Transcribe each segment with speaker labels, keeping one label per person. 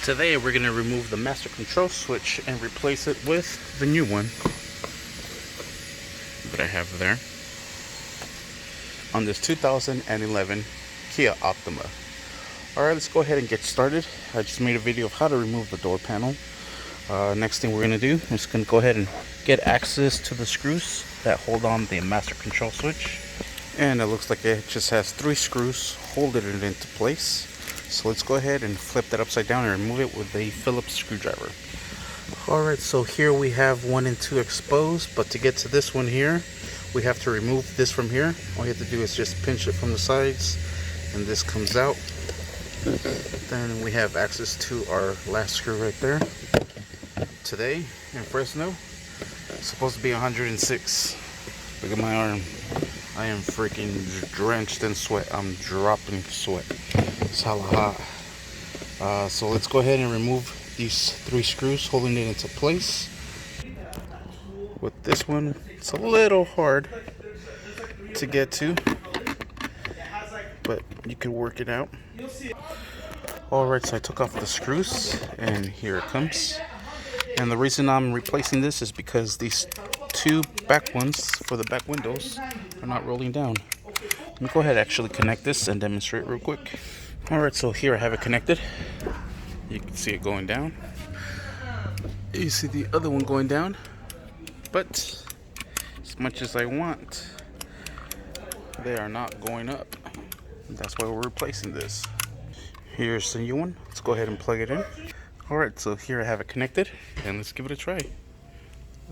Speaker 1: Today we're going to remove the master control switch and replace it with the new one that I have there on this 2011 Kia Optima. Alright, let's go ahead and get started. I just made a video of how to remove the door panel. Next thing we're going to do is going to go ahead and get access to the screws that hold on the master control switch. And it looks like it just has 3 screws holding it into place. So let's go ahead and flip that upside down and remove it with a Phillips screwdriver. Alright, so here we have 1 and 2 exposed, but to get to this one here, we have to remove this from here. All you have to do is just pinch it from the sides, and this comes out. Then we have access to our last screw right there. Today in Fresno, it's supposed to be 106. Look at my arm. I am freaking drenched in sweat. I'm dropping sweat. It's hella hot. So let's go ahead and remove these 3 screws holding it into place. With this one, it's a little hard to get to, but you can work it out. Alright, so I took off the screws and here it comes. And the reason I'm replacing this is because these 2 back ones for the back windows are not rolling down. Let me go ahead and actually connect this and demonstrate real quick. Alright, so here I have it connected. You can see it going down. You see the other one going down. But as much as I want, they are not going up. That's why we're replacing this. Here's the new one. Let's go ahead and plug it in. Alright, so here I have it connected, and let's give it a try.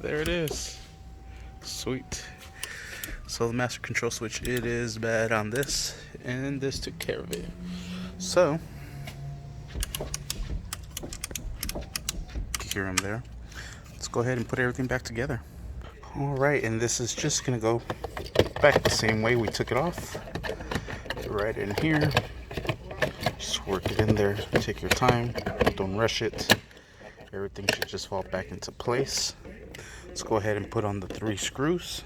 Speaker 1: There it is. Sweet. So the master control switch, it is bad on this, and this took care of it. So, you hear them there. Let's go ahead and put everything back together. Alright, and this is just going to go back the same way we took it off. Right in here. Just work it in there. Take your time. Don't rush it. Everything should just fall back into place. Let's go ahead and put on the 3 screws.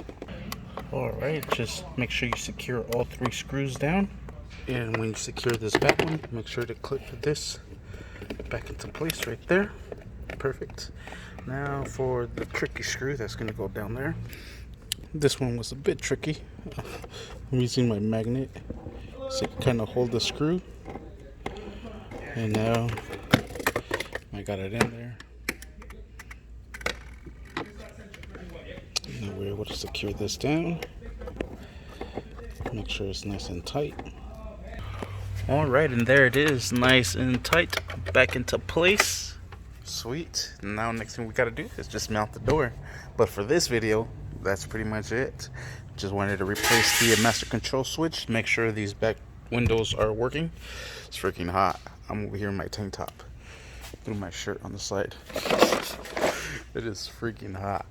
Speaker 1: Alright, just make sure you secure all 3 screws down. And when you secure this back one, make sure to clip this back into place right there. Perfect. Now for the tricky screw that's going to go down there. This one was a bit tricky. I'm using my magnet so I can kind of hold the screw. And now I got it in there. Now we're able to secure this down. Make sure it's nice and tight. Alright, and there it is, nice and tight, back into place. Sweet. Now next thing we gotta do is just mount the door. But for this video, that's pretty much it. Just wanted to replace the master control switch, make sure these back windows are working. It's freaking hot. I'm over here in my tank top. Through my shirt on the side. It is freaking hot.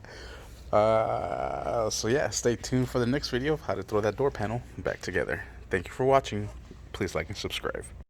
Speaker 1: So yeah, stay tuned for the next video of how to throw that door panel back together. Thank you for watching. Please like and subscribe.